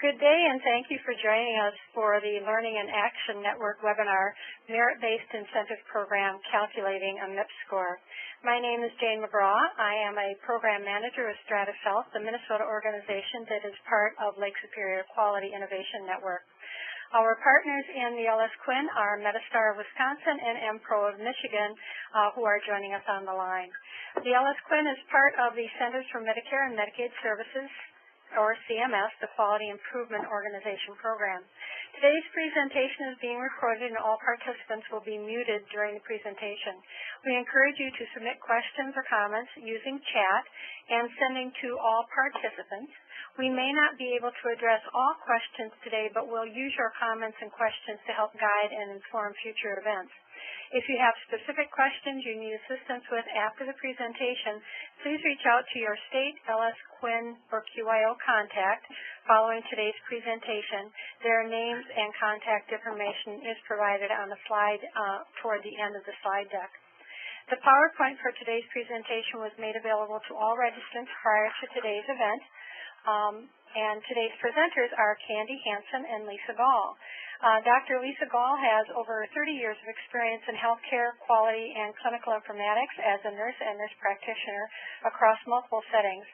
Good day, and thank you for joining us for the Learning in Action Network webinar, Merit-Based Incentive Program, Calculating a MIPS Score. My name is Jane McGraw. I am a Program Manager with Stratus Health, the Minnesota organization that is part of Lake Superior Quality Innovation Network. Our partners in the LS Quinn are Metastar of Wisconsin and MPRO of Michigan, who are joining us on the line. The LS Quinn is part of the Centers for Medicare and Medicaid Services, or CMS, the Quality Improvement Organization program. Today's presentation is being recorded and all participants will be muted during the presentation. We encourage you to submit questions or comments using chat and sending to all participants. We may not be able to address all questions today, but we'll use your comments and questions to help guide and inform future events. If you have specific questions you need assistance with after the presentation, please reach out to your state LS Quinn or QIO contact following today's presentation. Their names and contact information is provided on the slide toward the end of the slide deck. The PowerPoint for today's presentation was made available to all registrants prior to today's event. And today's presenters are Candy Hansen and Lisa Gall. Dr. Lisa Gall has over 30 years of experience in healthcare, quality, and clinical informatics as a nurse and nurse practitioner across multiple settings.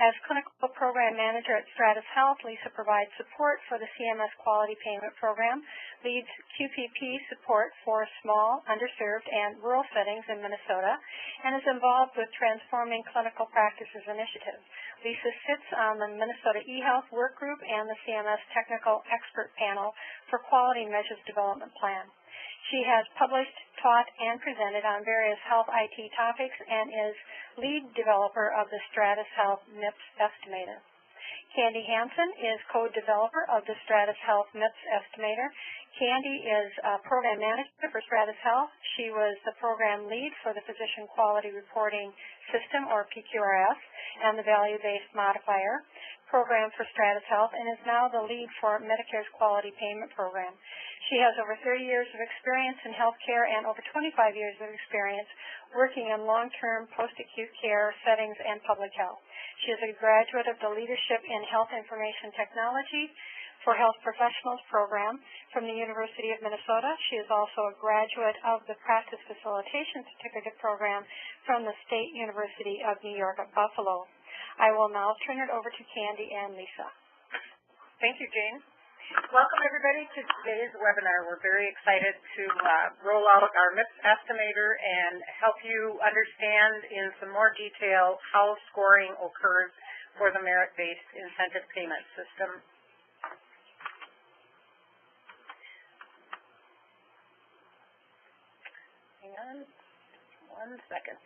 As Clinical Program Manager at Stratus Health, Lisa provides support for the CMS Quality Payment Program, leads QPP support for small, underserved, and rural settings in Minnesota, and is involved with Transforming Clinical Practices Initiative. Lisa sits on the Minnesota eHealth Work Group and the CMS Technical Expert Panel for Quality Measures Development Plan. She has published, taught, and presented on various health IT topics and is lead developer of the Stratus Health MIPS Estimator. Candy Hansen is co-developer of the Stratus Health MIPS Estimator. Candy is a program manager for Stratus Health. She was the program lead for the Physician Quality Reporting System, or PQRS, and the Value-Based Modifier program for Stratus Health, and is now the lead for Medicare's Quality Payment Program. She has over 30 years of experience in healthcare and over 25 years of experience working in long-term post-acute care settings and public health. She is a graduate of the Leadership in Health Information Technology for Health Professionals program from the University of Minnesota. She is also a graduate of the Practice Facilitation Certificate program from the State University of New York at Buffalo. I will now turn it over to Candy and Lisa. Thank you, Jane. Welcome, everybody, to today's webinar. We're very excited to roll out our MIPS Estimator and help you understand in some more detail how scoring occurs for the merit-based incentive payment system. Hang on 1 second.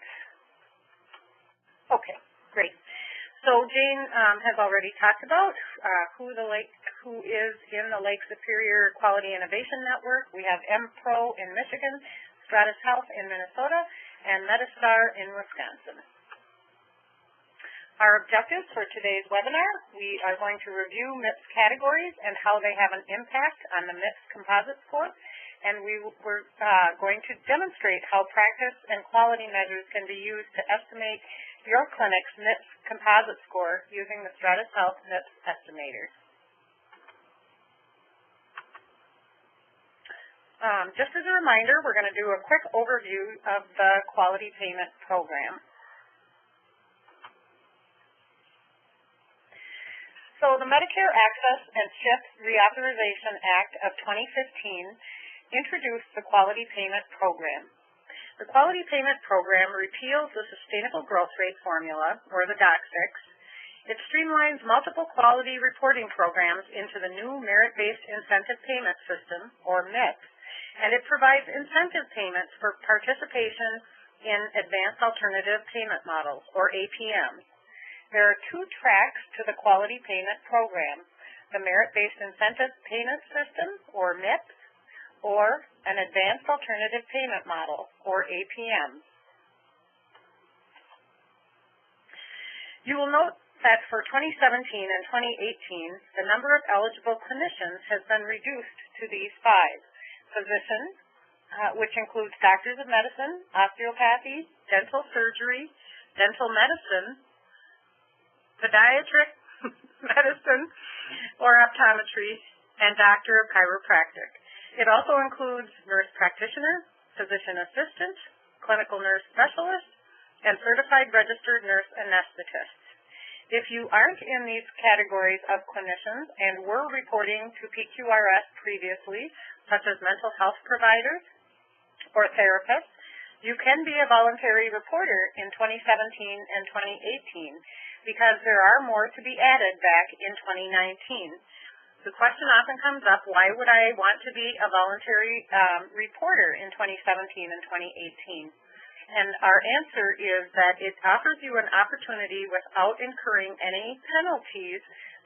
Okay, great. So Jane has already talked about who is in the Lake Superior Quality Innovation Network. We have MPRO in Michigan, Stratus Health in Minnesota, and Metastar in Wisconsin. Our objectives for today's webinar: we are going to review MIPS categories and how they have an impact on the MIPS composite score, and we're going to demonstrate how practice and quality measures can be used to estimate your clinic's MIPS composite score using the Stratus Health MIPS Estimator. Just as a reminder, we're going to do a quick overview of the Quality Payment Program. So the Medicare Access and CHIP Reauthorization Act of 2015 introduced the Quality Payment Program. The Quality Payment Program repeals the Sustainable Growth Rate Formula, or the DOC6. It streamlines multiple quality reporting programs into the new Merit-Based Incentive Payment System, or MIPS, and it provides incentive payments for participation in Advanced Alternative Payment Models, or APMs. There are 2 tracks to the Quality Payment Program: the Merit-Based Incentive Payment System, or MIPS, or an Advanced Alternative Payment Model, or APM. You will note that for 2017 and 2018, the number of eligible clinicians has been reduced to these 5. Physicians, which includes doctors of medicine, osteopathy, dental surgery, dental medicine, podiatric medicine, or optometry, and doctor of chiropractic. It also includes nurse practitioner, physician assistant, clinical nurse specialist, and certified registered nurse anesthetist. If you aren't in these categories of clinicians and were reporting to PQRS previously, such as mental health providers or therapists, you can be a voluntary reporter in 2017 and 2018 because there are more to be added back in 2019. The question often comes up, why would I want to be a voluntary reporter in 2017 and 2018? And our answer is that it offers you an opportunity without incurring any penalties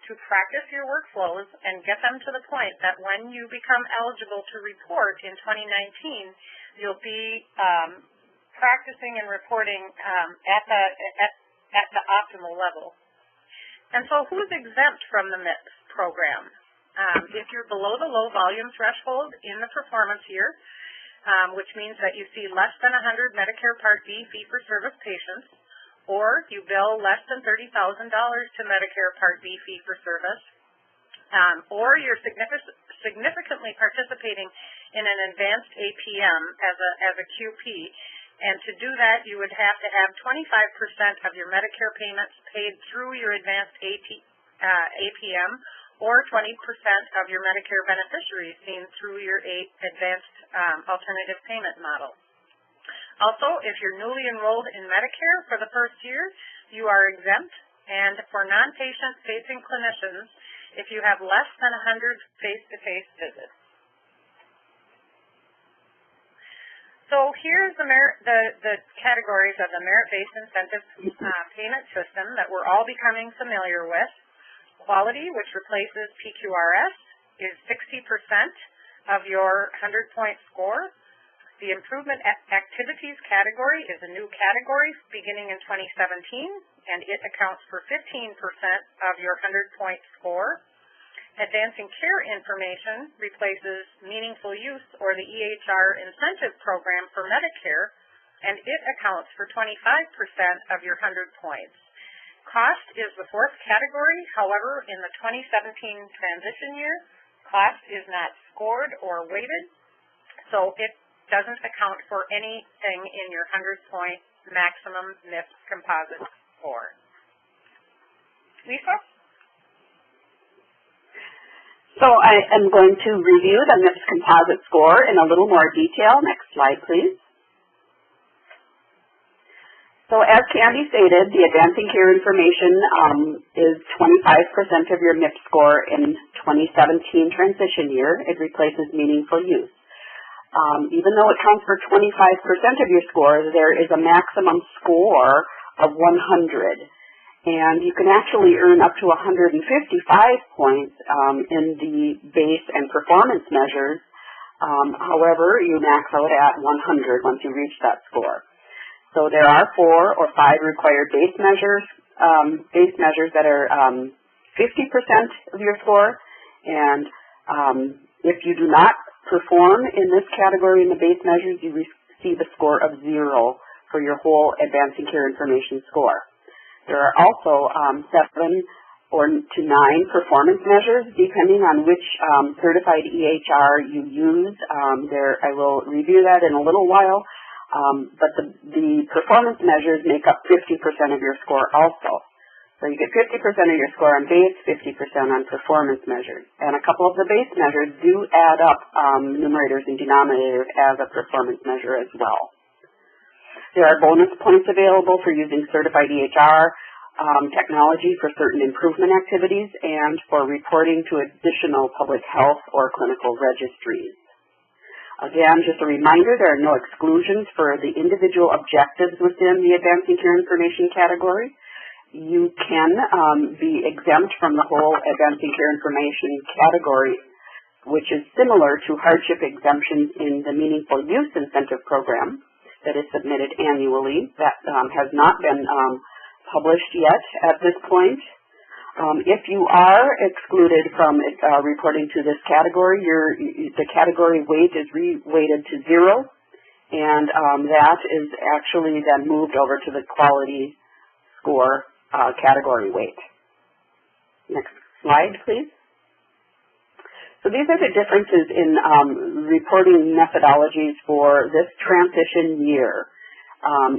to practice your workflows and get them to the point that when you become eligible to report in 2019, you'll be practicing and reporting at the optimal level. And so who's exempt from the MIPS program? If you're below the low volume threshold in the performance year, which means that you see less than 100 Medicare Part B fee-for-service patients, or you bill less than $30,000 to Medicare Part B fee-for-service, or you're significantly participating in an advanced APM as a QP. And to do that, you would have to have 25% of your Medicare payments paid through your advanced APM, or 20% of your Medicare beneficiaries seen through your advanced alternative payment model. Also, if you're newly enrolled in Medicare for the first year, you are exempt. And for non-patient facing clinicians, if you have less than 100 face-to-face visits. So here's the categories of the merit-based incentive payment system that we're all becoming familiar with. Quality, which replaces PQRS, is 60% of your 100-point score. The Improvement Activities category is a new category beginning in 2017, and it accounts for 15% of your 100-point score. Advancing Care Information replaces Meaningful Use, or the EHR incentive program for Medicare, and it accounts for 25% of your 100 points. Cost is the fourth category. However, in the 2017 transition year, cost is not scored or weighted, so it doesn't account for anything in your 100-point maximum MIPS composite score. Lisa? So I am going to review the MIPS composite score in a little more detail. Next slide, please. So as Candy stated, the Advancing Care Information is 25% of your MIPS score in 2017 transition year. It replaces Meaningful Use. Even though it counts for 25% of your score, there is a maximum score of 100. And you can actually earn up to 155 points in the base and performance measures. However, you max out at 100 once you reach that score. So there are 4 or 5 required base measures that are 50% of your score. And if you do not perform in this category in the base measures, you receive a score of 0 for your whole Advancing Care Information score. There are also 7 or to 9 performance measures, depending on which certified EHR you use. I will review that in a little while. But the performance measures make up 50% of your score also. So you get 50% of your score on base, 50% on performance measures. And a couple of the base measures do add up numerators and denominators as a performance measure as well. There are bonus points available for using certified EHR technology for certain improvement activities and for reporting to additional public health or clinical registries. Again, just a reminder, there are no exclusions for the individual objectives within the Advancing Care Information category. You can be exempt from the whole Advancing Care Information category, which is similar to hardship exemptions in the Meaningful Use Incentive Program that is submitted annually. That has not been published yet at this point. If you are excluded from reporting to this category, the category weight is re-weighted to 0, and that is actually then moved over to the quality score category weight. Next slide, please. So these are the differences in reporting methodologies for this transition year.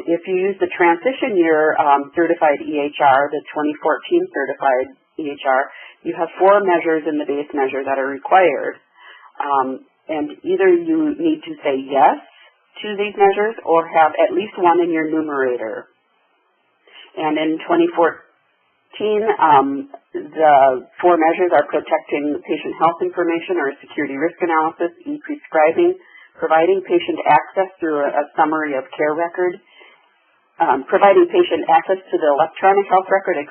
If you use the transition year certified EHR, the 2014 certified EHR, you have 4 measures in the base measure that are required. And either you need to say yes to these measures or have at least one in your numerator. And in 2014, the 4 measures are protecting patient health information or security risk analysis, e-prescribing, providing patient access through a summary of care record, providing patient access to the electronic health record, as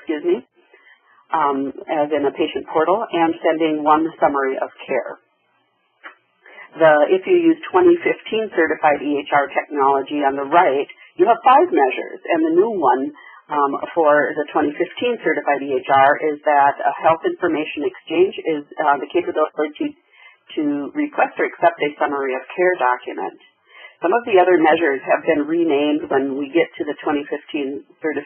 in a patient portal, and sending one summary of care. If you use 2015 certified EHR technology on the right, you have 5 measures, and the new one for the 2015 certified EHR is that a health information exchange is the capability to request or accept a summary of care document. Some of the other measures have been renamed when we get to the 2015 cert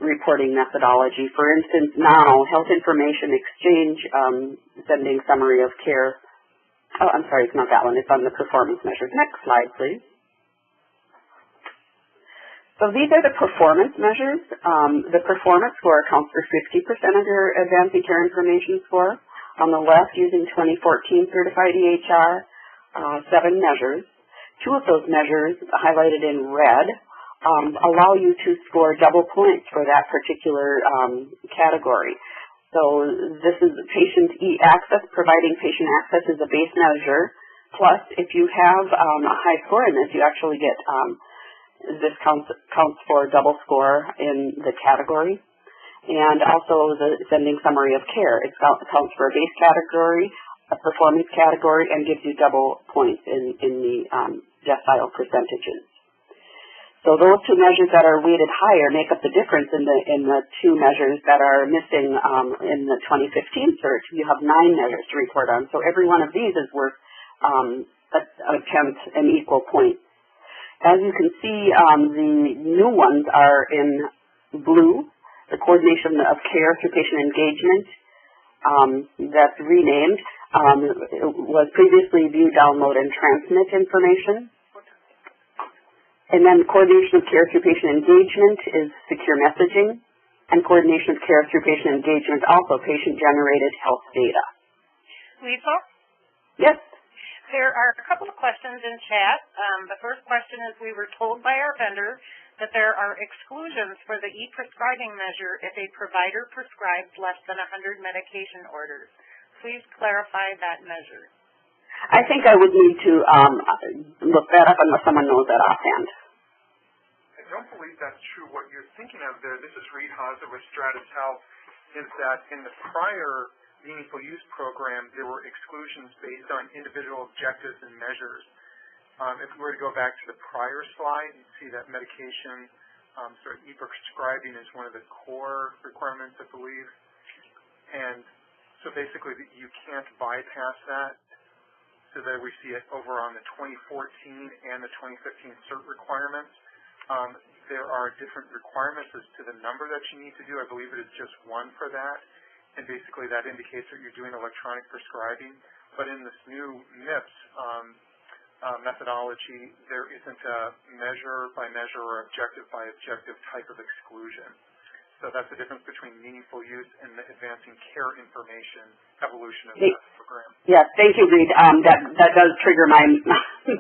reporting methodology. For instance, now, health information exchange, sending summary of care. Oh, I'm sorry, it's not that one. It's on the performance measures. Next slide, please. So these are the performance measures. The performance score accounts for 50% of your advancing care information score. On the left, using 2014 certified EHR, 7 measures. 2 of those measures, highlighted in red, allow you to score double points for that particular category. So this is patient e-access. Providing patient access is a base measure. Plus, if you have a high score in this, you actually get this counts for double score in the category. And also the sending summary of care. It counts for a base category, a performance category, and gives you double points in the decile percentages. So those 2 measures that are weighted higher make up the difference in the 2 measures that are missing in the 2015 cert. You have 9 measures to report on. So every one of these is worth a tenth an equal point. As you can see, the new ones are in blue. The coordination of care through patient engagement, that's renamed, was previously view, download, and transmit information. And then coordination of care through patient engagement is secure messaging, and coordination of care through patient engagement also patient-generated health data. Lisa? Yes? There are a couple of questions in chat. The first question is, we were told by our vendor that there are exclusions for the e-prescribing measure if a provider prescribes less than 100 medication orders. Please clarify that measure. I think I would need to look that up unless someone knows that offhand. I don't believe that's true. What you're thinking of there, this is Reed Hauser with Stratus Health, is that in the prior Meaningful Use program, there were exclusions based on individual objectives and measures. If we were to go back to the prior slide, you'd see that medication, sort of e-prescribing is one of the core requirements, I believe. And so basically you can't bypass that. So there we see it over on the 2014 and the 2015 cert requirements. There are different requirements as to the number that you need to do. I believe it is just 1 for that. And basically that indicates that you're doing electronic prescribing. But in this new MIPS methodology, there isn't a measure-by-measure or objective-by-objective type of exclusion. So that's the difference between meaningful use and the advancing care information evolution of the program. Yes, thank you, Reed. That does trigger my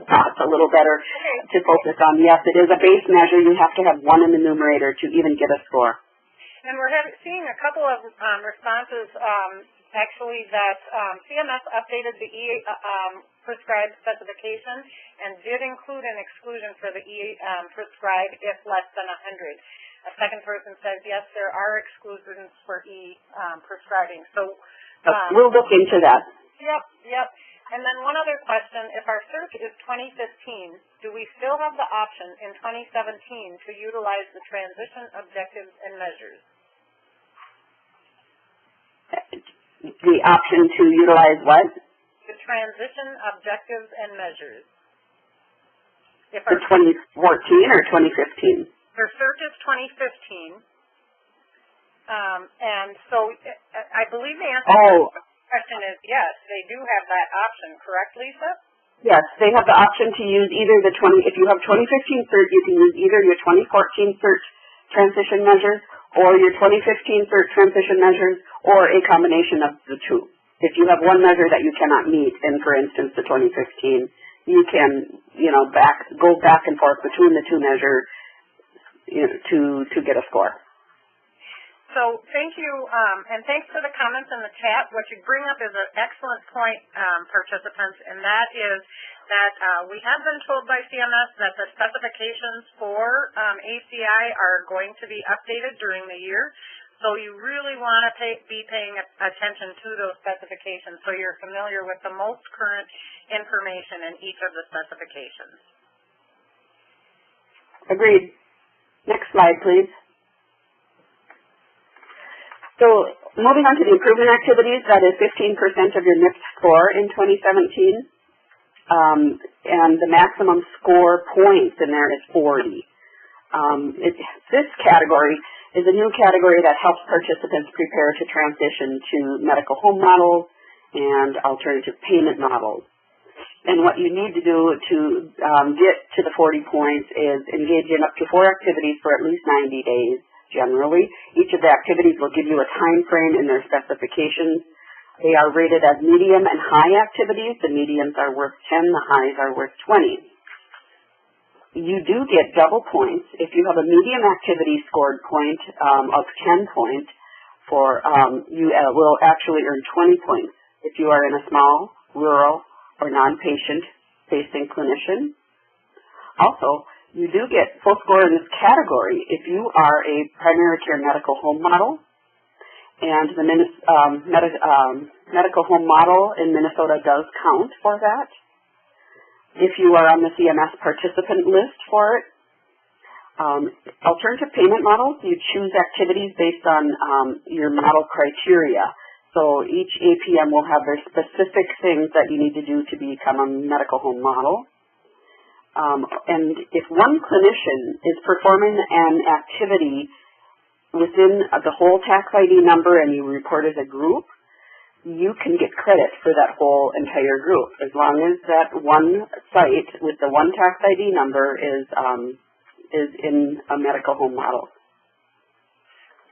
thoughts a little better to focus on. Yes, it is a base measure. You have to have 1 in the numerator to even get a score. And we're seeing a couple of responses, actually, that CMS updated the prescribed specification and did include an exclusion for the prescribed if less than 100. A second person says, yes, there are exclusions for prescribing. So we'll look into that. Yep. And then one other question, if our search is 2015, do we still have the option in 2017 to utilize the transition objectives and measures? The option to utilize what? The transition objectives and measures. For 2014 or 2015? For search is 2015. And so I believe the answer to the question is yes, they do have that option, correct, Lisa? Yes, they have the option to use either the if you have 2015 cert, you can use either your 2014 cert transition measures or your 2015 cert transition measures or a combination of the two. If you have one measure that you cannot meet, in, for instance, the 2015, you can, go back and forth between the two measures to get a score. So thank you, and thanks for the comments in the chat. What you bring up is an excellent point, participants, and that is that we have been told by CMS that the specifications for ACI are going to be updated during the year. So you really want to be paying attention to those specifications so you're familiar with the most current information in each of the specifications. Agreed. Next slide, please. So moving on to the improvement activities, that is 15% of your MIPS score in 2017. And the maximum score points in there is 40. This category is a new category that helps participants prepare to transition to medical home models and alternative payment models. And what you need to do to get to the 40 points is engage in up to 4 activities for at least 90 days. Generally, each of the activities will give you a time frame in their specifications. They are rated as medium and high activities. The mediums are worth 10, the highs are worth 20. You do get double points. If you have a medium activity scored point of 10 points, you will actually earn 20 points if you are in a small, rural, or non-patient facing clinician. Also, you do get full score in this category if you are a primary care medical home model, and the medical home model in Minnesota does count for that. If you are on the CMS participant list for it. Alternative payment models, you choose activities based on your model criteria. So each APM will have their specific things that you need to do to become a medical home model. And if one clinician is performing an activity within the whole tax ID number and you report as a group, you can get credit for that whole entire group as long as that one site with the one tax ID number is in a medical home model.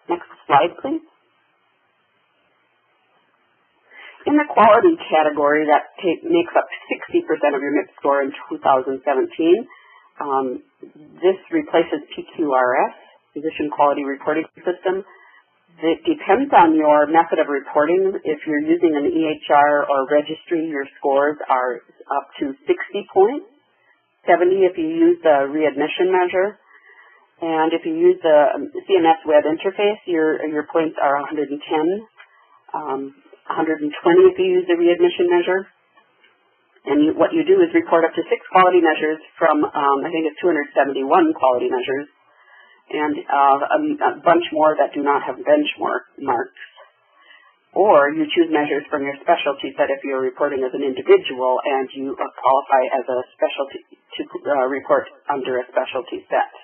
Next slide, please. In the quality category, that makes up 60% of your MIPS score in 2017. This replaces PQRS, Physician Quality Reporting System. It depends on your method of reporting. If you're using an EHR or registry, your scores are up to 60 points, 70 if you use the readmission measure. And if you use the CMS Web Interface, your points are 110. 120 if you use the readmission measure. And what you do is report up to 6 quality measures from, I think it's 271 quality measures, and a bunch more that do not have benchmarks. Or you choose measures from your specialty set if you're reporting as an individual and you qualify as a specialty to report under a specialty set.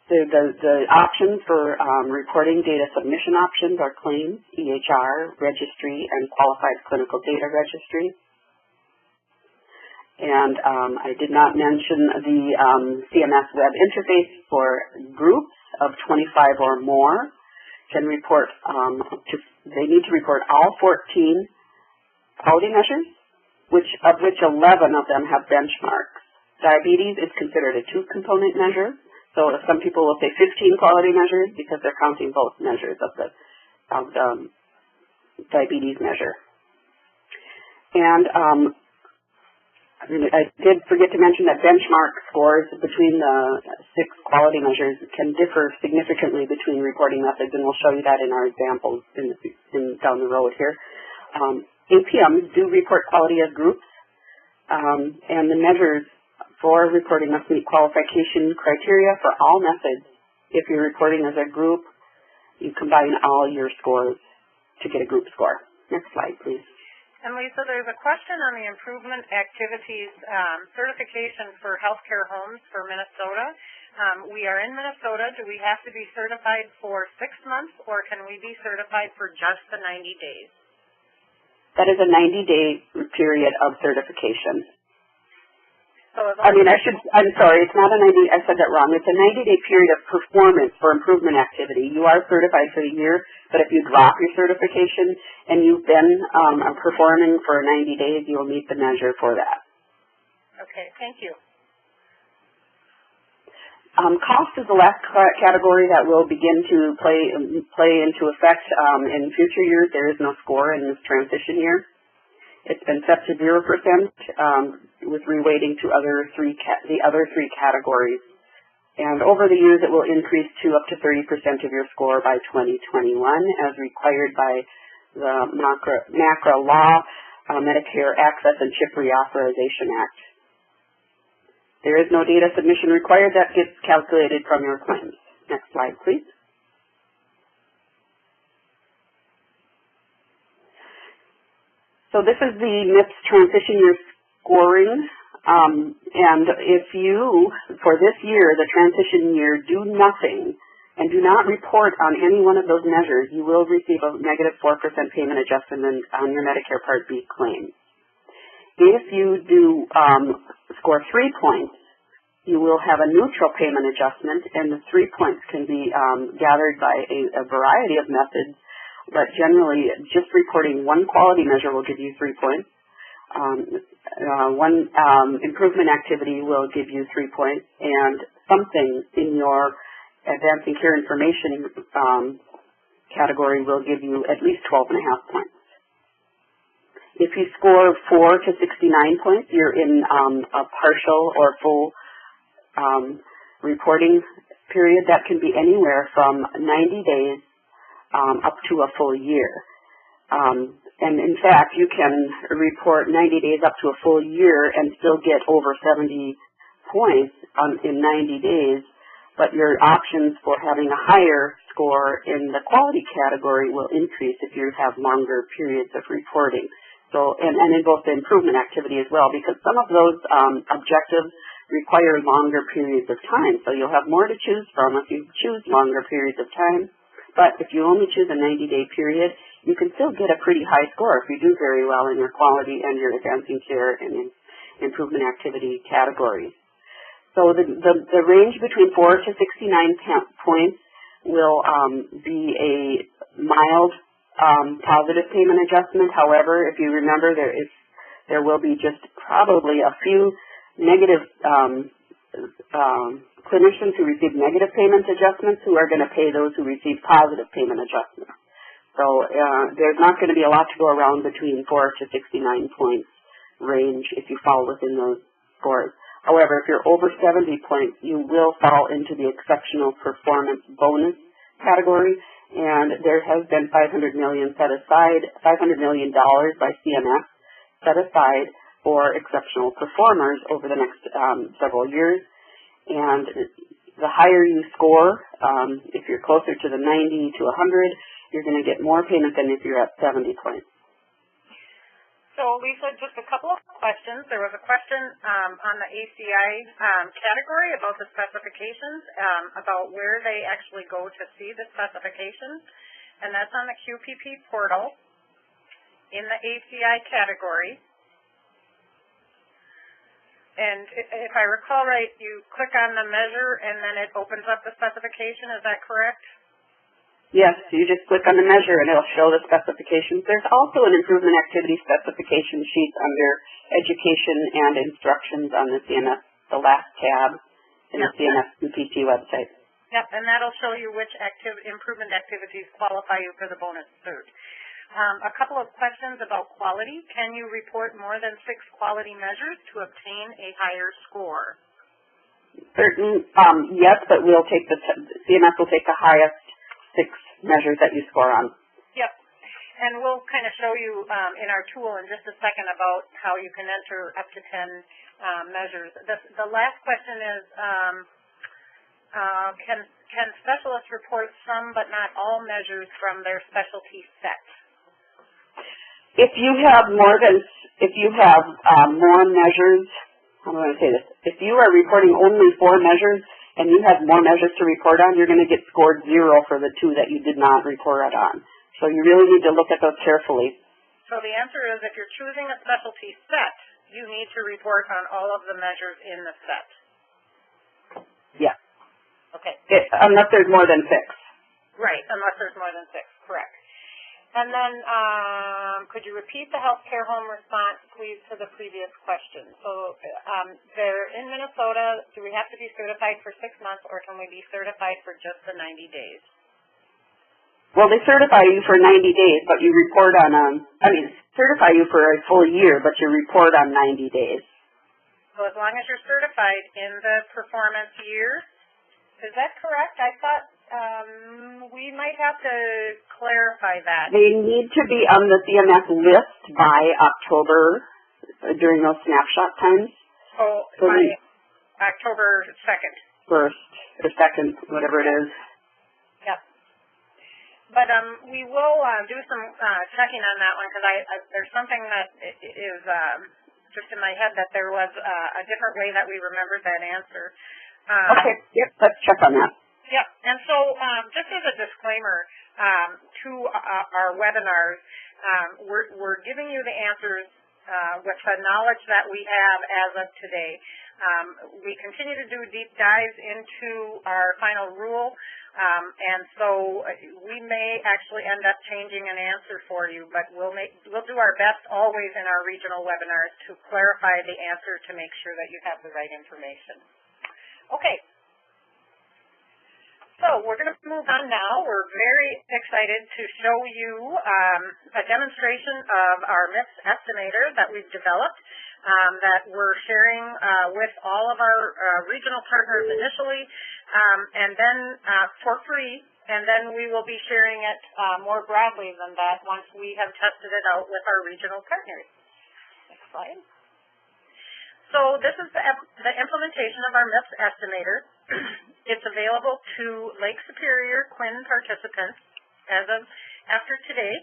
The options for reporting data submission options are claims, EHR, registry, and qualified clinical data registry. And I did not mention the CMS Web Interface for groups of 25 or more can report, they need to report all 14 quality measures, of which 11 of them have benchmarks. Diabetes is considered a 2-component measure. So some people will say 15 quality measures because they're counting both measures of the diabetes measure. And I did forget to mention that benchmark scores between the 6 quality measures can differ significantly between reporting methods, and we'll show you that in our examples down the road here. APMs do report quality as groups, and the measures for reporting must meet qualification criteria for all methods. If you're reporting as a group, you combine all your scores to get a group score. Next slide, please. And Lisa, there's a question on the improvement activities certification for healthcare homes for Minnesota. We are in Minnesota. Do we have to be certified for 6 months, or can we be certified for just the 90 days? That is a 90-day period of certification. So I'm sorry, it's not a 90, I said that wrong. It's a 90-day period of performance for improvement activity. You are certified for the year, but if you drop your certification and you've been performing for 90 days, you will meet the measure for that. Okay, thank you. Cost is the last category that will begin to play into effect in future years. There is no score in this transition year. It's been set to 0% with reweighting to the other three categories. And over the years, it will increase to up to 30% of your score by 2021, as required by the MACRA law, Medicare Access and CHIP Reauthorization Act. There is no data submission required. That gets calculated from your claims. Next slide, please. So this is the MIPS transition year scoring. And if you, for this year, the transition year, do nothing and do not report on any one of those measures, you will receive a negative 4% payment adjustment on your Medicare Part B claim. If you do score 3 points, you will have a neutral payment adjustment, and the 3 points can be gathered by a variety of methods, but generally just reporting one quality measure will give you 3 points. One improvement activity will give you 3 points, and something in your advancing care information category will give you at least 12.5 points. If you score 4 to 69 points, you're in a partial or full reporting period. That can be anywhere from 90 days up to a full year. And in fact, you can report 90 days up to a full year and still get over 70 points in 90 days, but your options for having a higher score in the quality category will increase if you have longer periods of reporting. So, and in both the improvement activity as well, because some of those objectives require longer periods of time. So you'll have more to choose from if you choose longer periods of time. But if you only choose a 90-day period, you can still get a pretty high score if you do very well in your quality and your advancing care and improvement activity categories. So the range between 4 to 69 points will be a mild positive payment adjustment. However, if you remember, there will be just probably a few negative clinicians who receive negative payment adjustments who are going to pay those who receive positive payment adjustments. So there's not going to be a lot to go around between 4 to 69 points range if you fall within those scores. However, if you're over 70 points, you will fall into the exceptional performance bonus category, and there has been $500 million by CMS set aside for exceptional performers over the next several years. And the higher you score, if you're closer to the 90 to 100, you're going to get more payment than if you're at 70 points. So, Lisa, just a couple of questions. There was a question on the ACI category about the specifications, about where they actually go to see the specifications, and that's on the QPP portal in the ACI category. And if I recall right, you click on the measure and then it opens up the specification. Is that correct? Yes, you just click on the measure and it'll show the specifications. There's also an improvement activity specification sheet under education and instructions on the CMS, the last tab in the CMS QPP website. Yep, and that'll show you which improvement activities qualify you for the bonus cert. A couple of questions about quality. Can you report more than 6 quality measures to obtain a higher score? Yes, but CMS will take the highest 6 measures that you score on. Yep. And we'll kind of show you in our tool in just a second about how you can enter up to 10 measures. The last question is, can specialists report some but not all measures from their specialty set? If you have more measures, how do I say this? If you are reporting only 4 measures, and you have more measures to report on, you're going to get scored 0 for the 2 that you did not report on. So you really need to look at those carefully. So the answer is if you're choosing a specialty set, you need to report on all of the measures in the set. Yeah. Okay. Unless there's more than 6. Right, unless there's more than 6, correct. And then could you repeat the healthcare home response, please, to the previous question? So they're in Minnesota. Do we have to be certified for 6 months, or can we be certified for just the 90 days? Well, they certify you for 90 days, but you report on, certify you for a full year, but you report on 90 days. So as long as you're certified in the performance year, is that correct? I thought we might have to clarify that. They need to be on the CMS list by October during those snapshot times. Oh, so by October 2nd. 1st or 2nd, whatever it is. Yep. But we will do some checking on that one because there's something that is just in my head that there was a different way that we remembered that answer. Okay, yep, let's check on that. Yep, and so just as a disclaimer to our webinars, we're giving you the answers with the knowledge that we have as of today. We continue to do deep dives into our final rule, and so we may actually end up changing an answer for you, but we'll do our best always in our regional webinars to clarify the answer to make sure that you have the right information. Okay. So we're going to move on now. We're very excited to show you a demonstration of our MIPS Estimator that we've developed that we're sharing with all of our regional partners initially, and then for free, and then we will be sharing it more broadly than that once we have tested it out with our regional partners. Next slide. So this is the implementation of our MIPS Estimator. It's available to Lake Superior Quinn participants as of after today.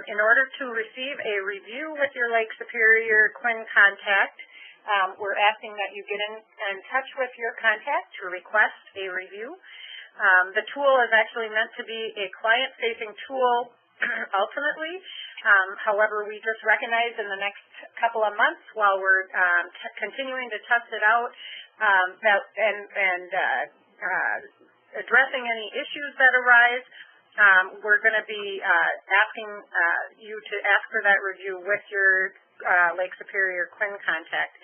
In order to receive a review with your Lake Superior Quinn contact, we're asking that you get in touch with your contact to request a review. The tool is actually meant to be a client-facing tool ultimately. However, we just recognize in the next couple of months while we're continuing to test it out addressing any issues that arise, we're going to be asking you to ask for that review with your Lake Superior Quinn contact.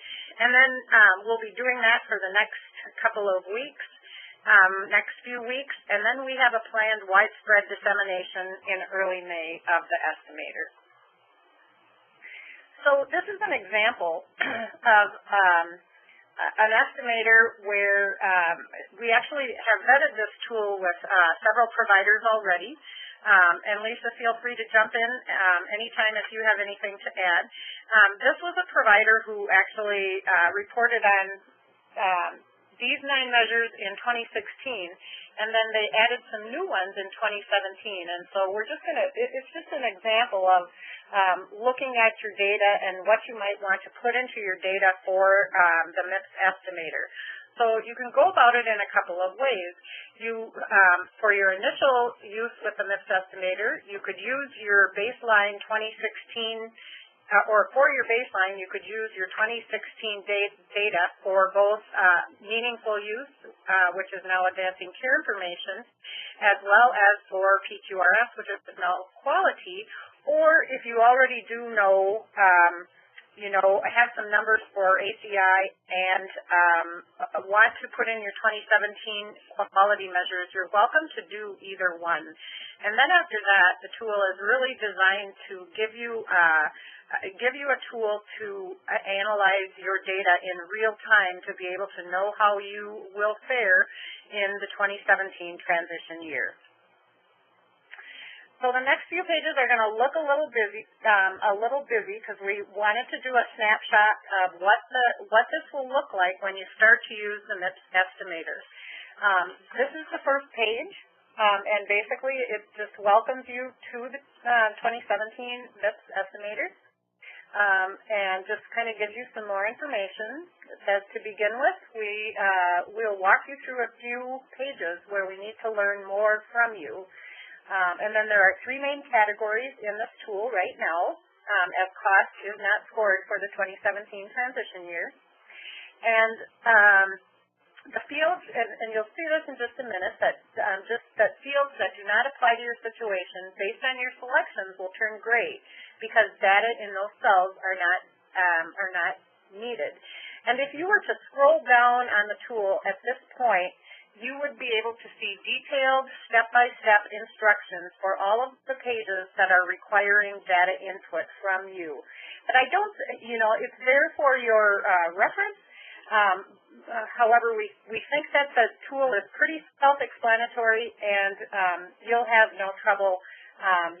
And then we'll be doing that for the next couple of weeks. Next few weeks, and then we have a planned widespread dissemination in early May of the estimator. So this is an example of an estimator where we actually have vetted this tool with several providers already. And Lisa, feel free to jump in anytime if you have anything to add. This was a provider who actually reported on these 9 measures in 2016, and then they added some new ones in 2017. And so we're just going to, it's just an example of looking at your data and what you might want to put into your data for the MIPS Estimator. So you can go about it in a couple of ways. For your initial use with the MIPS Estimator, you could use your baseline 2016 or for your baseline, you could use your 2016 data for both meaningful use, which is now advancing care information, as well as for PQRS, which is now quality, or if you already do know, have some numbers for ACI and want to put in your 2017 quality measures, you're welcome to do either one. And then after that, the tool is really designed to give you a tool to analyze your data in real time to be able to know how you will fare in the 2017 transition year. So the next few pages are going to look a little busy because we wanted to do a snapshot of what this will look like when you start to use the MIPS Estimator. This is the first page, and basically it just welcomes you to the 2017 MIPS Estimator. And just kind of gives you some more information. as to begin with, we'll walk you through a few pages where we need to learn more from you. And then there are three main categories in this tool right now, as cost is not scored for the 2017 transition year. And the fields, and you'll see this in just a minute, that fields that do not apply to your situation based on your selections will turn gray because data in those cells are not needed. And if you were to scroll down on the tool at this point, you would be able to see detailed step-by-step instructions for all of the pages that are requiring data input from you. But I don't, it's there for your reference. However, we think that the tool is pretty self-explanatory and you'll have no trouble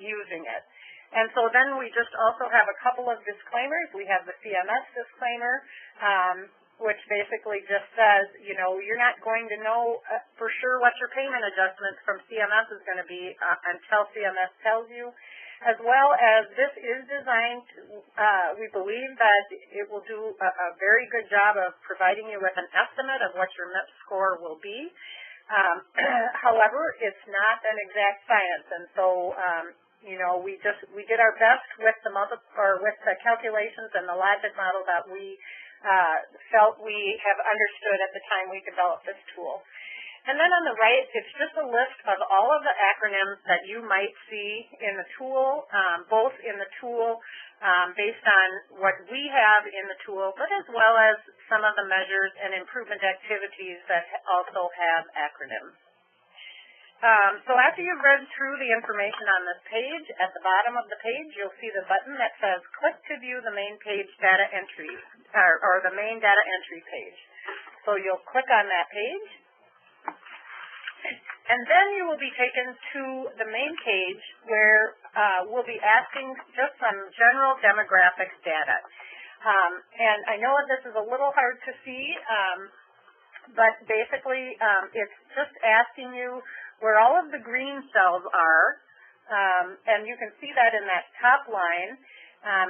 using it. And so then we just also have a couple of disclaimers. We have the CMS disclaimer, which basically just says, you're not going to know for sure what your payment adjustment from CMS is going to be until CMS tells you, as well as this is designed, we believe that it will do a very good job of providing you with an estimate of what your MIPS score will be. However, it's not an exact science, and so we did our best with the calculations and the logic model that we felt we have understood at the time we developed this tool. And then on the right, it's just a list of all of the acronyms that you might see in the tool, both in the tool based on what we have in the tool, but as well as some of the measures and improvement activities that also have acronyms. So after you've read through the information on this page, at the bottom of the page, you'll see the button that says click to view the main page data entry, or the main data entry page. So you'll click on that page, and then you will be taken to the main page where we'll be asking just some general demographics data. And I know this is a little hard to see, but basically it's just asking you where all of the green cells are, and you can see that in that top line.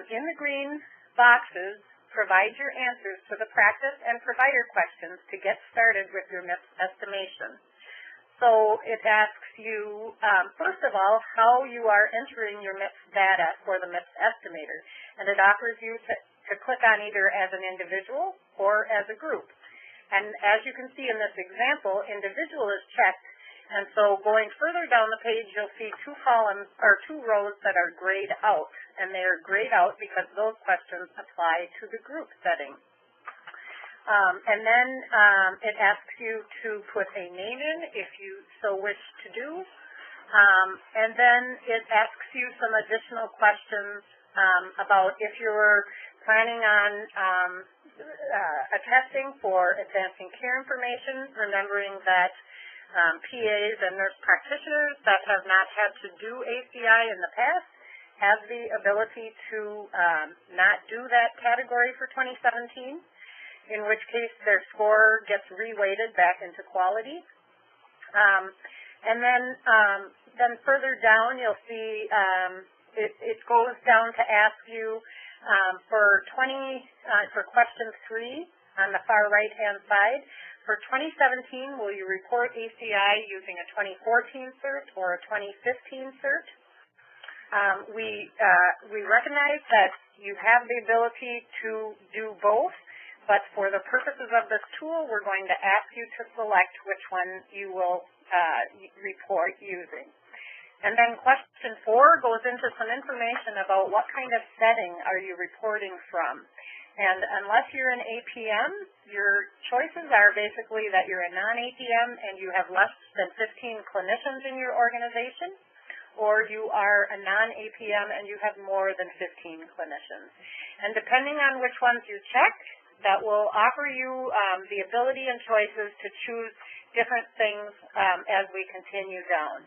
In the green boxes, provide your answers to the practice and provider questions to get started with your MIPS estimation. So it asks you, first of all, how you are entering your MIPS data for the MIPS estimator, and it offers you to click on either as an individual or as a group. And as you can see in this example, individual is checked. And so going further down the page, you'll see two columns or two rows that are grayed out. And they are grayed out because those questions apply to the group setting. And then it asks you to put a name in if you so wish to do. And then it asks you some additional questions about if you're planning on attesting for advancing care information, remembering that PAs and nurse practitioners that have not had to do ACI in the past have the ability to not do that category for 2017, in which case their score gets re-weighted back into quality. And then further down, you'll see it goes down to ask you for question 3 on the far right-hand side. For 2017, will you report ACI using a 2014 cert or a 2015 cert? We recognize that you have the ability to do both, but for the purposes of this tool, we're going to ask you to select which one you will report using. And then question 4 goes into some information about what kind of setting are you reporting from. And unless you're an APM, your choices are basically that you're a non-APM and you have less than 15 clinicians in your organization, or you are a non-APM and you have more than 15 clinicians. And depending on which ones you check, that will offer you the ability and choices to choose different things as we continue down.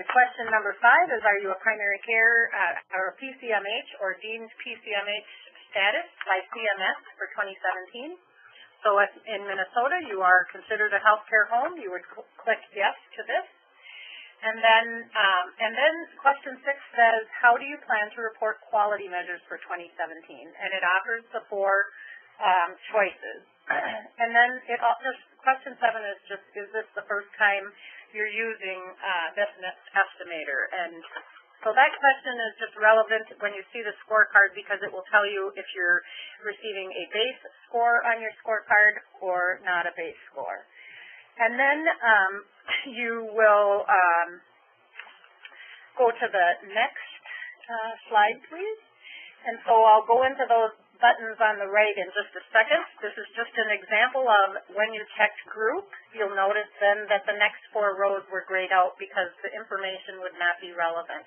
The question number 5 is, are you a primary care or a PCMH or deemed PCMH status by CMS for 2017? So if in Minnesota you are considered a healthcare home, you would click yes to this. And then question 6 says, how do you plan to report quality measures for 2017? And it offers the 4 choices. And then question 7 is just, is this the first time you're using this MIPS estimator? And so that question is just relevant when you see the scorecard because it will tell you if you're receiving a base score on your scorecard or not a base score. And then you will go to the next slide, please. And so I'll go into those buttons on the right in just a second. This is just an example of when you checked group, you'll notice then that the next 4 rows were grayed out because the information would not be relevant.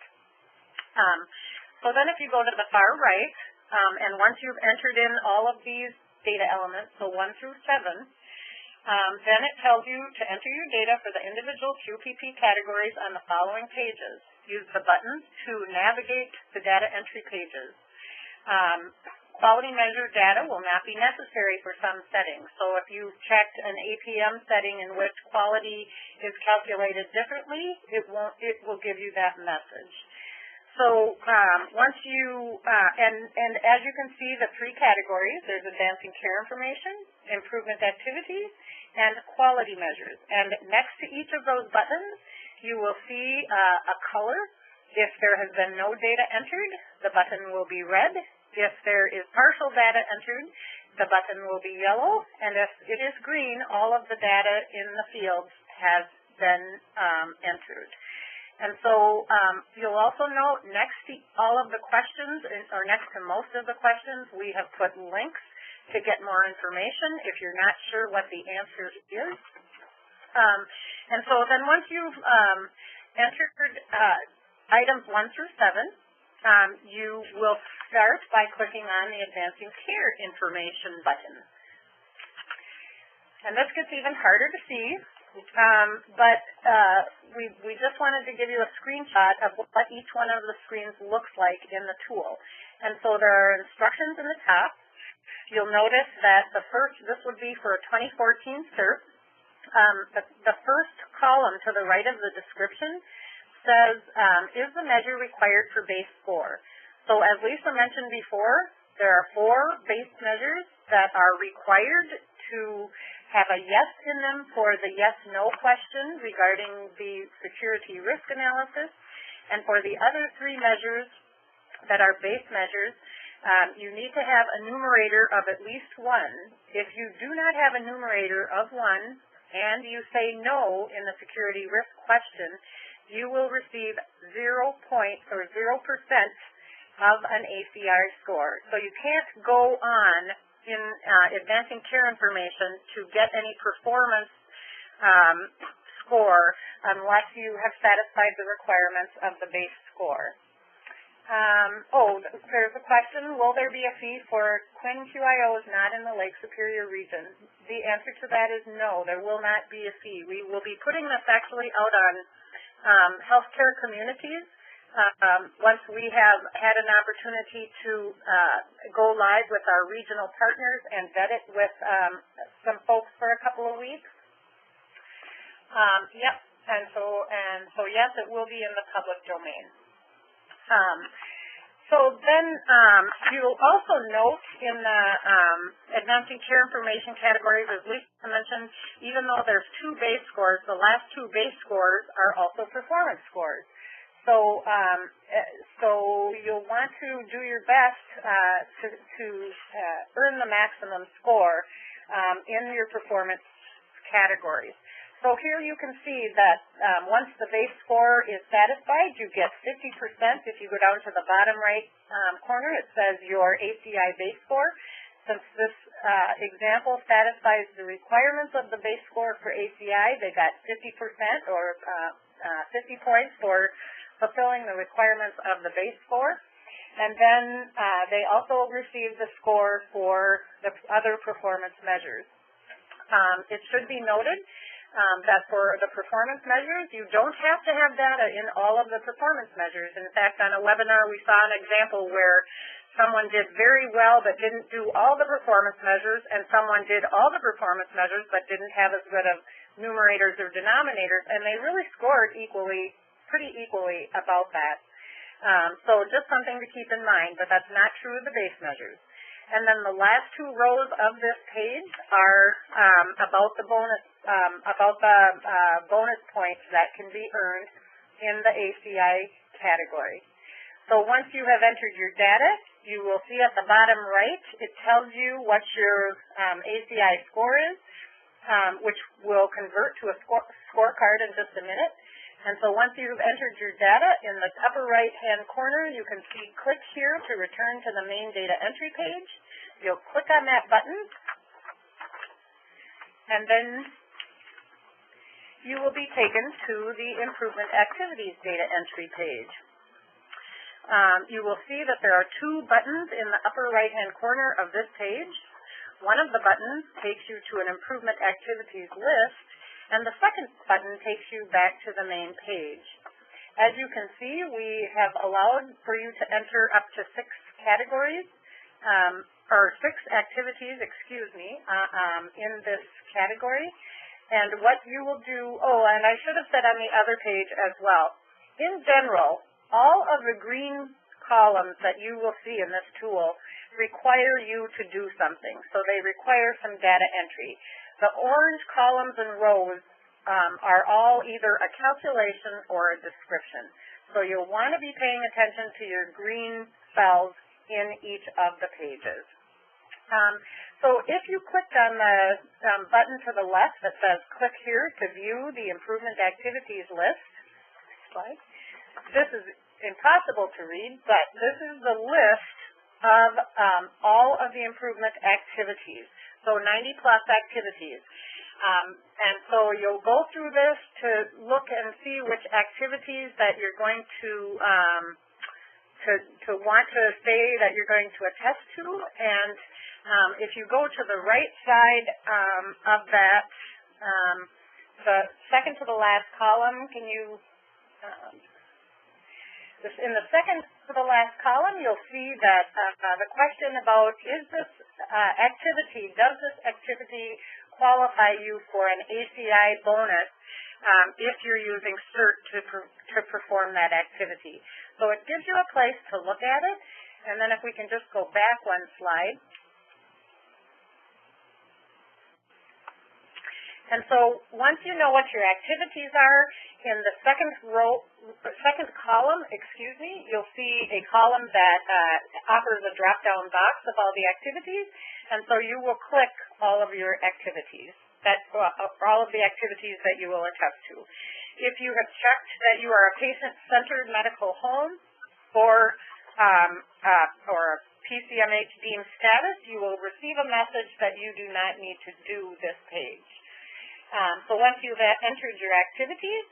So then if you go to the far right, and once you've entered in all of these data elements, so 1 through 7, then it tells you to enter your data for the individual QPP categories on the following pages. Use the buttons to navigate the data entry pages. Quality measure data will not be necessary for some settings. So if you checked an APM setting in which quality is calculated differently, it will give you that message. So once you, and as you can see, the 3 categories, there's advancing care information, improvement activities, and quality measures. And next to each of those buttons, you will see a color. If there has been no data entered, the button will be red. If there is partial data entered, the button will be yellow. And if it is green, all of the data in the fields has been entered. And so you'll also note next to all of the questions, or next to most of the questions, we have put links to get more information if you're not sure what the answer is. And so then once you've entered items 1 through 7, you will start by clicking on the Advancing Care Information button. And this gets even harder to see, but we just wanted to give you a screenshot of what each one of the screens looks like in the tool. And so there are instructions in the top. You'll notice that this would be for a 2014 CERP. The first column to the right of the description says, is the measure required for base score? So as Lisa mentioned before, there are 4 base measures that are required to have a yes in them for the yes-no question regarding the security risk analysis. And for the other 3 measures that are base measures, you need to have a numerator of at least 1. If you do not have a numerator of 1 and you say no in the security risk question, you will receive 0 points or 0% of an ACR score. So you can't go on in advancing care information to get any performance score unless you have satisfied the requirements of the base score. There's a question, will there be a fee for Quinn QIOs not in the Lake Superior region? The answer to that is no, there will not be a fee. We will be putting this actually out on healthcare communities once we have had an opportunity to go live with our regional partners and vet it with some folks for a couple of weeks. Yep, and so yes, it will be in the public domain. So then you'll also note in the advancing care information categories, as Lisa mentioned, even though there's 2 base scores, the last 2 base scores are also performance scores. So you'll want to do your best to earn the maximum score in your performance categories. So here you can see that once the base score is satisfied, you get 50%. If you go down to the bottom right corner, it says your ACI base score. Since this example satisfies the requirements of the base score for ACI, they got 50% or 50 points for fulfilling the requirements of the base score. And then they also received the score for the other performance measures. It should be noted that for the performance measures, you don't have to have data in all of the performance measures. In fact, on a webinar, we saw an example where someone did very well but didn't do all the performance measures, and someone did all the performance measures but didn't have as good of numerators or denominators, and they really scored pretty equally about that. So just something to keep in mind, but that's not true of the base measures. And then the last two rows of this page are about the bonus points that can be earned in the ACI category. So once you have entered your data, you will see at the bottom right, it tells you what your ACI score is, which will convert to a scorecard in just a minute. And so once you've entered your data, in the upper right-hand corner, you can see click here to return to the main data entry page. You'll click on that button, and then you will be taken to the Improvement Activities data entry page. You will see that there are two buttons in the upper right-hand corner of this page. One of the buttons takes you to an Improvement Activities list, and the second button takes you back to the main page. As you can see, we have allowed for you to enter up to 6 categories, or 6 activities, in this category. And what you will do, and I should have said on the other page as well, in general, all of the green columns that you will see in this tool require you to do something. So they require some data entry. The orange columns and rows are all either a calculation or a description. So you'll want to be paying attention to your green cells in each of the pages. So if you clicked on the button to the left that says click here to view the Improvement Activities list, slide. This is impossible to read, but this is the list of all of the improvement activities, so 90-plus activities. And so you'll go through this to look and see which activities that you're going to want to say that you're going to attest to. And if you go to the right side of that, the second to the last column, can you in the second to the last column, you'll see that the question about does this activity qualify you for an ACI bonus if you're using CERT to perform that activity. So it gives you a place to look at it, and then if we can just go back one slide. And so once you know what your activities are, in the second column, you'll see a column that offers a drop-down box of all the activities, and so you will click all of your activities, all of the activities that you will attest to. If you have checked that you are a patient-centered medical home or a PCMH deemed status, you will receive a message that you do not need to do this page. So once you've entered your activities,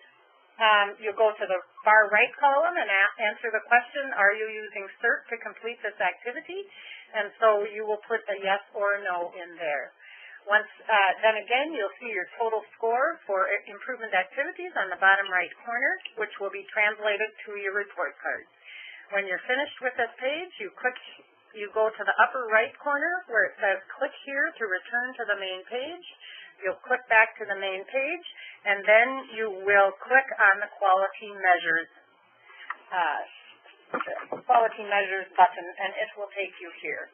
you'll go to the far right column and answer the question, are you using CERT to complete this activity? And so you will put a yes or no in there. Then again, you'll see your total score for improvement activities on the bottom right corner, which will be translated to your report card. When you're finished with this page, you go to the upper right corner where it says click here to return to the main page. You'll click back to the main page, and then you will click on the Quality Measures button, and it will take you here.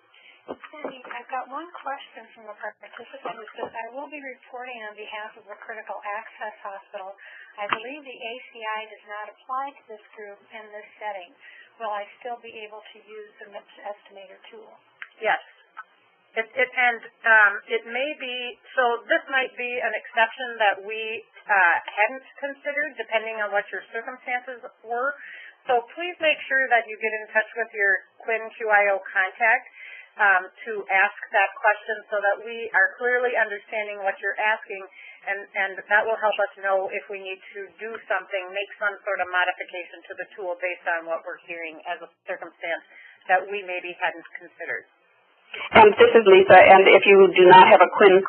Sandy, I've got one question from a participant who says, I will be reporting on behalf of a critical access hospital. I believe the ACI does not apply to this group in this setting. Will I still be able to use the MIPS Estimator tool? Yes. It may be, so this might be an exception that we hadn't considered depending on what your circumstances were. So please make sure that you get in touch with your Quinn QIO contact to ask that question so that we are clearly understanding what you're asking, and that will help us know if we need to do something, make some sort of modification to the tool based on what we're hearing as a circumstance that we maybe hadn't considered. And this is Lisa, and if you do not have a Quinn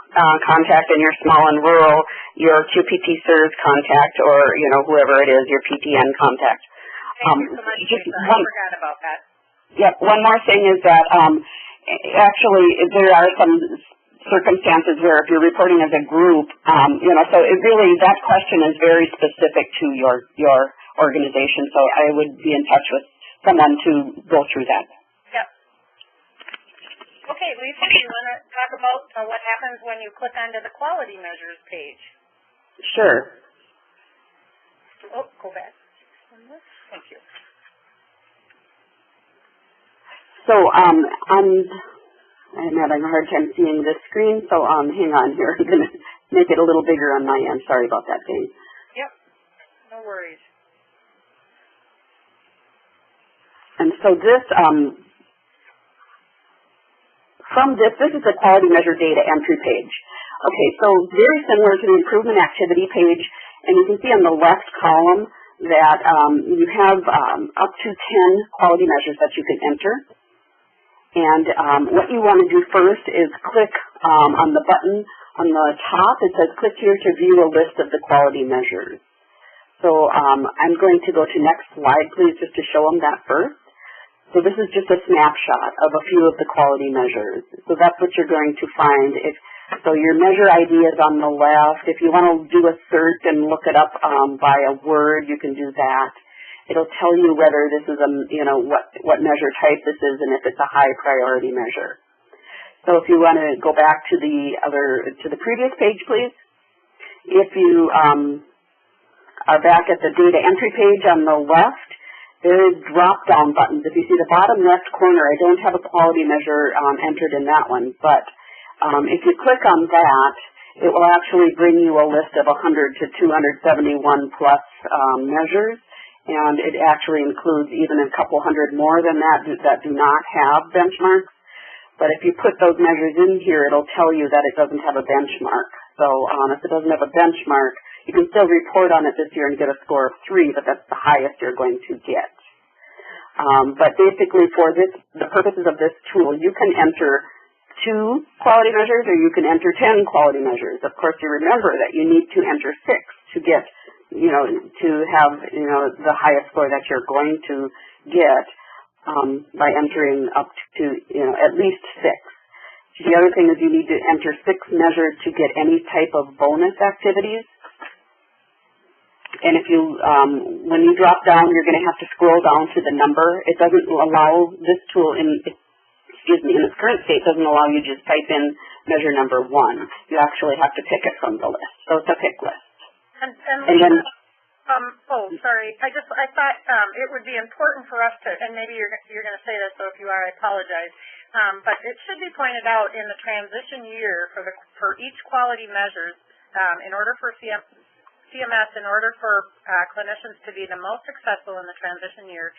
contact and you're small and rural, your QPT CERS contact or, whoever it is, your PTN contact. Thank you so much, Lisa. I forgot about that. Yep. One more thing is that actually there are some circumstances where if you're reporting as a group, so it really, that question is very specific to your organization, so I would be in touch with someone to go through that. Yep. Okay, Lisa, do you want to talk about what happens when you click onto the quality measures page? Sure. Oh, go back. Thank you. So I'm having a hard time seeing this screen, so hang on here. I'm going to make it a little bigger on my end. Sorry about that, Jane. Yep, no worries. And so this, this is the quality measure data entry page. Okay, so very similar to the improvement activity page, and you can see on the left column that you have up to 10 quality measures that you can enter. And what you want to do first is click on the button on the top. It says click here to view a list of the quality measures. So I'm going to go to next slide, please, just to show them that first. So this is just a snapshot of a few of the quality measures. So that's what you're going to find. So your measure ID is on the left. If you want to do a search and look it up by a word, you can do that. It'll tell you whether this is what measure type this is and if it's a high priority measure. So if you want to go back to the previous page, please. If you are back at the data entry page on the left, there is drop-down buttons. If you see the bottom left corner, I don't have a quality measure entered in that one, but if you click on that, it will actually bring you a list of 100 to 271 plus measures, and it actually includes even a couple hundred more than that do not have benchmarks. But if you put those measures in here, it'll tell you that it doesn't have a benchmark. So if it doesn't have a benchmark, you can still report on it this year and get a score of 3, but that's the highest you're going to get. But basically for the purposes of this tool, you can enter 2 quality measures or you can enter 10 quality measures. Of course, you remember that you need to enter 6 to get, to have, the highest score that you're going to get by entering up to, at least 6. The other thing is you need to enter 6 measures to get any type of bonus activities. And if you, when you drop down, you're going to have to scroll down to the number. It doesn't allow this tool in its current state doesn't allow you to just type in measure number 1. You actually have to pick it from the list. So it's a pick list. And then, sorry. I thought it would be important for us to, and maybe you're going to say this, so if you are, I apologize. But it should be pointed out in the transition year for each quality measures, in order for CMS, in order for clinicians to be the most successful in the transition year,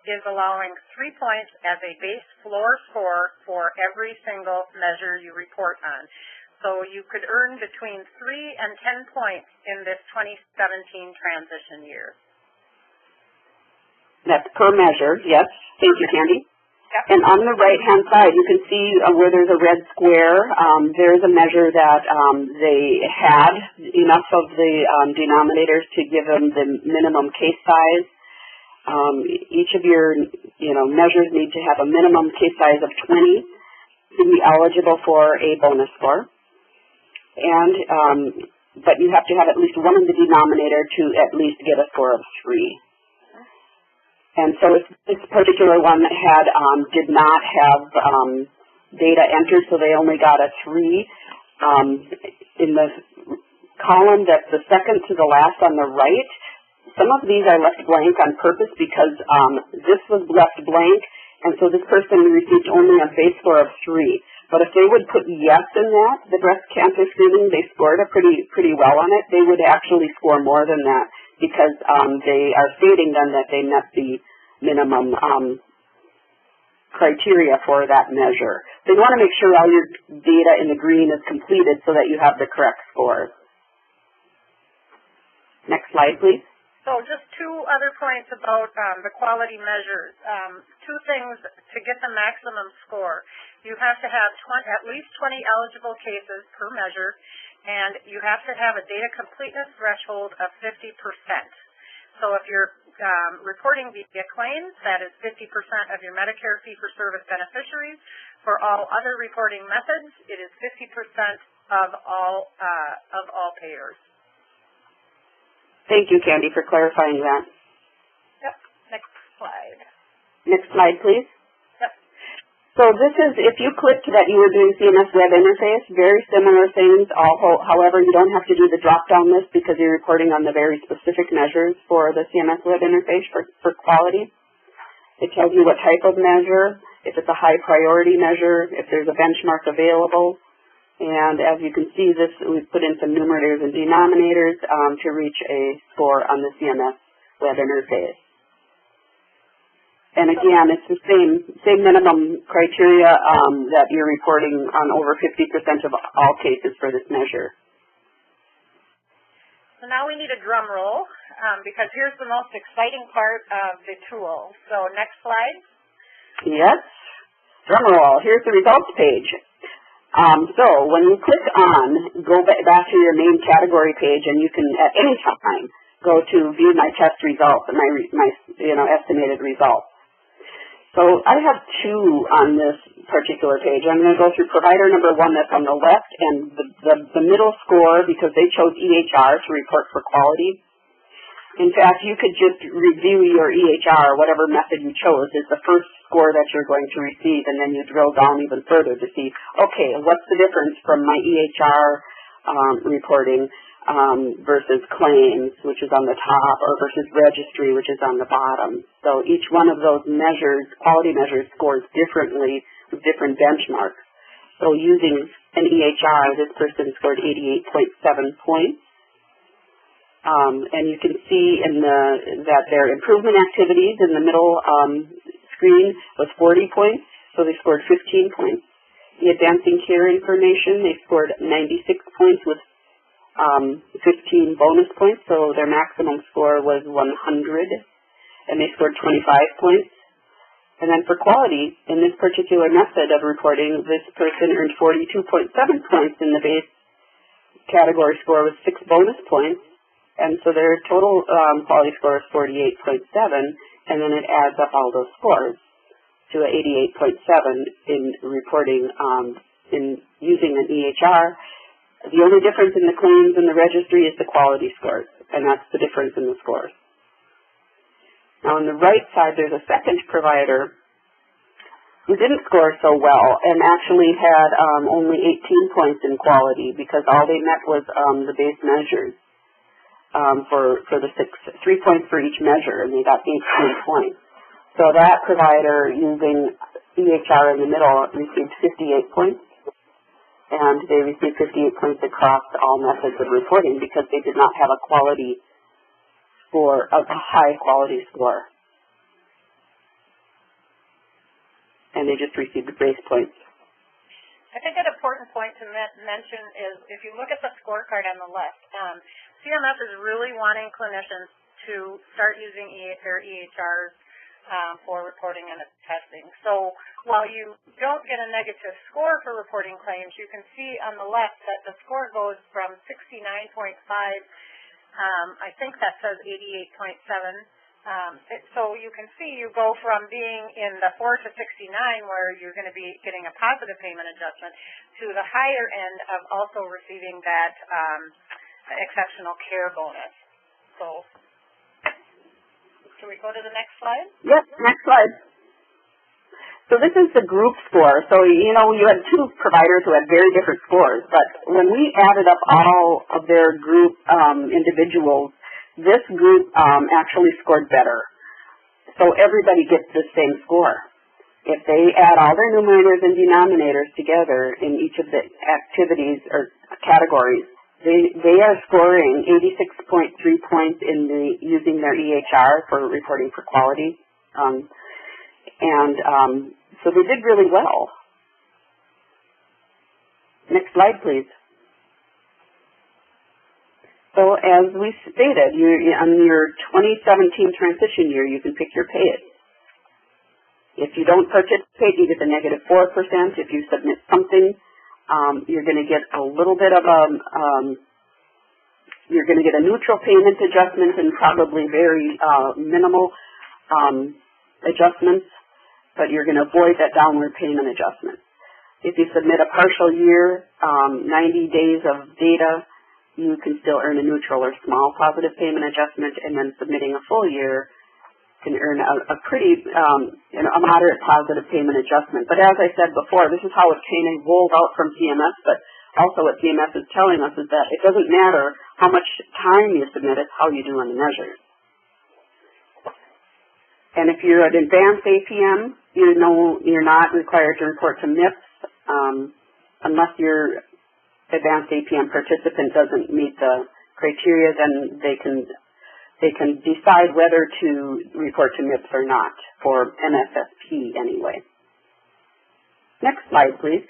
is allowing 3 points as a base floor score for every single measure you report on. So you could earn between 3 and 10 points in this 2017 transition year. That's per measure, yes. Thank you, Candy. Yep. And on the right-hand side, you can see where there's a red square. There's a measure that they had enough of the denominators to give them the minimum case size. Each of your measures need to have a minimum case size of 20 to be eligible for a bonus score. And but you have to have at least one in the denominator to at least get a score of 3. And so this particular one had did not have data entered, so they only got a 3. In the column that's the second to the last on the right, some of these I left blank on purpose because this was left blank, and so this person received only a base score of 3. But if they would put yes in that, the breast cancer screening, they scored pretty well on it. They would actually score more than that because they are stating then that they met the minimum criteria for that measure. They want to make sure all your data in the green is completed so that you have the correct scores. Next slide, please. So just 2 other points about the quality measures. 2 things to get the maximum score. You have to have at least 20 eligible cases per measure, and you have to have a data completeness threshold of 50%. So if you're reporting via claims, that is 50% of your Medicare fee-for-service beneficiaries. For all other reporting methods, it is 50% of all payers. Thank you, Candy, for clarifying that. Yep. Next slide. Next slide, please. Yep. So this is, if you clicked that you were doing CMS Web Interface, very similar things. However, you don't have to do the drop-down list because you're reporting on the very specific measures for the CMS Web Interface for quality. It tells you what type of measure, if it's a high priority measure, if there's a benchmark available. And as you can see, we've put in some numerators and denominators to reach a score on the CMS Web Interface. And again, it's the same minimum criteria that you're reporting on over 50% of all cases for this measure. So now we need a drum roll because here's the most exciting part of the tool. So next slide. Yes, drum roll. Here's the results page. So when you click on, go back to your main category page, and you can at any time go to view my test results and my estimated results. So I have two on this particular page. I'm going to go through provider number 1 that's on the left and the middle score because they chose EHR to report for quality. In fact, you could just review your EHR, whatever method you chose, is the first score that you're going to receive, and then you drill down even further to see, okay, what's the difference from my EHR reporting versus claims, which is on the top, or versus registry, which is on the bottom. So each one of those measures, quality measures, scores differently with different benchmarks. So using an EHR, this person scored 88.7 points. And you can see that their improvement activities in the middle screen was 40 points, so they scored 15 points. The advancing care information, they scored 96 points with 15 bonus points, so their maximum score was 100, and they scored 25 points. And then for quality, in this particular method of reporting, this person earned 42.7 points in the base category score with 6 bonus points, and so their total quality score is 48.7, and then it adds up all those scores to 88.7 in reporting in using an EHR. The only difference in the claims and the registry is the quality scores, and that's the difference in the scores. Now on the right side, there's a second provider who didn't score so well and actually had only 18 points in quality because all they met was the base measures for the 3 points for each measure, and they got 18 points. So that provider using EHR in the middle received 58 points. And they received 58 points across all methods of reporting because they did not have a quality score, a high quality score. And they just received the base points. I think an important point to mention is if you look at the scorecard on the left, CMS is really wanting clinicians to start using their EHRs for reporting and testing. So while you don't get a negative score for reporting claims, you can see on the left that the score goes from 69.5, I think that says 88.7. So you can see you go from being in the 4 to 69 where you're going to be getting a positive payment adjustment to the higher end of also receiving that exceptional care bonus. So can we go to the next slide? Yep, next slide. So this is the group score. So, you had two providers who had very different scores, but when we added up all of their group individuals, this group actually scored better. So everybody gets the same score. If they add all their numerators and denominators together in each of the activities or categories, they are scoring 86.3 points in using their EHR for reporting for quality. So they did really well. Next slide, please. So as we stated, on your 2017 transition year, you can pick your PAYS. If you don't participate, you get the -4%. If you submit something, you're going to get a little bit of you're going to get a neutral payment adjustment and probably very minimal adjustments, but you're going to avoid that downward payment adjustment. If you submit a partial year, 90 days of data, you can still earn a neutral or small positive payment adjustment, and then submitting a full year, can earn a pretty, a moderate positive payment adjustment. But as I said before, this is how it's kind of rolled out from CMS, but also what CMS is telling us is that it doesn't matter how much time you submit, it's how you do on the measures. And if you're an advanced APM, you know you're not required to report to MIPS unless your advanced APM participant doesn't meet the criteria, then they can decide whether to report to MIPS or not, for MSSP anyway. Next slide, please.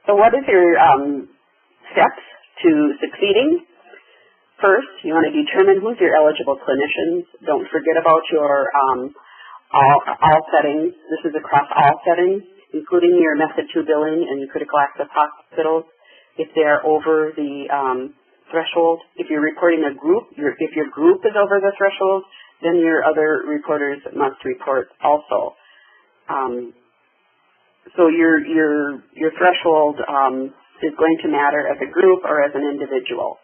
So what is your steps to succeeding? First, you want to determine who's your eligible clinicians. Don't forget about your all settings. This is across all settings, including your Method 2 billing and critical access hospitals. If they're over the threshold, if you're reporting a group, if your group is over the threshold, then your other reporters must report also. So your threshold is going to matter as a group or as an individual.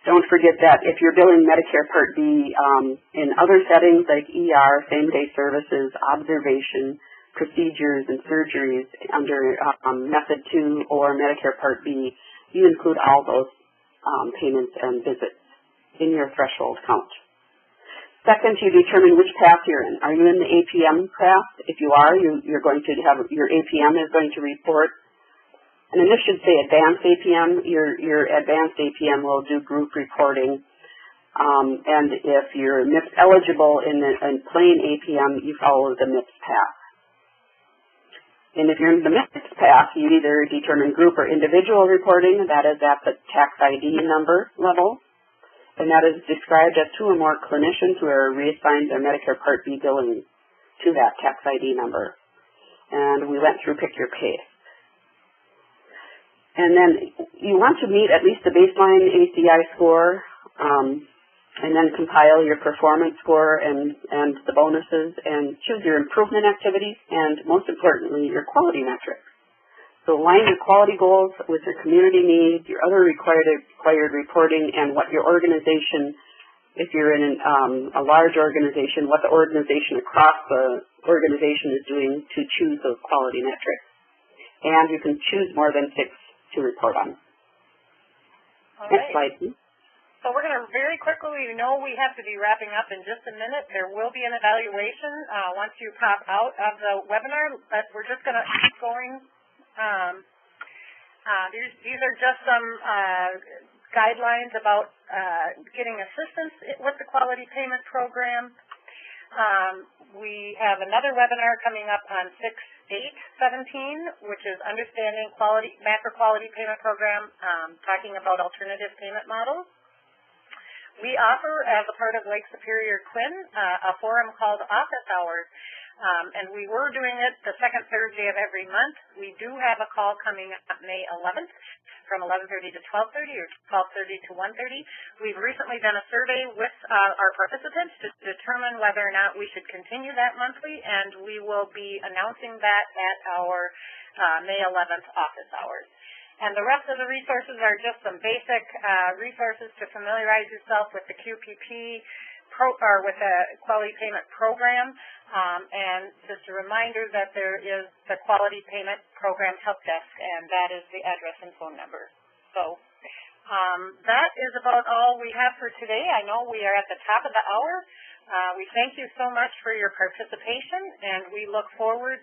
Don't forget that if you're billing Medicare Part B in other settings like ER, same-day services, observation, procedures, and surgeries under Method 2 or Medicare Part B, you include all those payments and visits in your threshold count. Second, you determine which path you're in. Are you in the APM path? If you are, you're going to have, your APM is going to report, and then this should say advanced APM. Your advanced APM will do group reporting, and if you're MIPS eligible in plain APM, you follow the MIPS path. And if you're in the MIPS path, you either determine group or individual reporting, that is at the tax ID number level, and that is described as 2 or more clinicians who are reassigned their Medicare Part B billing to that tax ID number. And we went through pick your pace. And then you want to meet at least the baseline ACI score, and then compile your performance score and the bonuses, and choose your improvement activities, and most importantly, your quality metrics. So align your quality goals with your community needs, your other required reporting, and what your organization, if you're in a large organization, what the organization across the organization is doing to choose those quality metrics. And you can choose more than 6 to report on. All Next right. slide, please. So we're going to very quickly, we know we have to be wrapping up in just a minute. There will be an evaluation once you pop out of the webinar, but we're just going to keep going. These are just some guidelines about getting assistance with the Quality Payment Program. We have another webinar coming up on 6/8/17, which is Understanding MACRA Quality Payment Program, talking about alternative payment models. We offer, as a part of Lake Superior Quinn, a forum called Office Hours, and we were doing it the second Thursday of every month. We do have a call coming up May 11th from 11:30 to 12:30 or 12:30 to 1:30. We've recently done a survey with our participants to determine whether or not we should continue that monthly, and we will be announcing that at our May 11th office hours. And the rest of the resources are just some basic resources to familiarize yourself with the QPP or with the Quality Payment Program. And just a reminder that there is the Quality Payment Program Help Desk, and that is the address and phone number. So that is about all we have for today. I know we are at the top of the hour. We thank you so much for your participation, and we look forward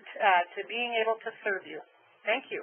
to being able to serve you. Thank you.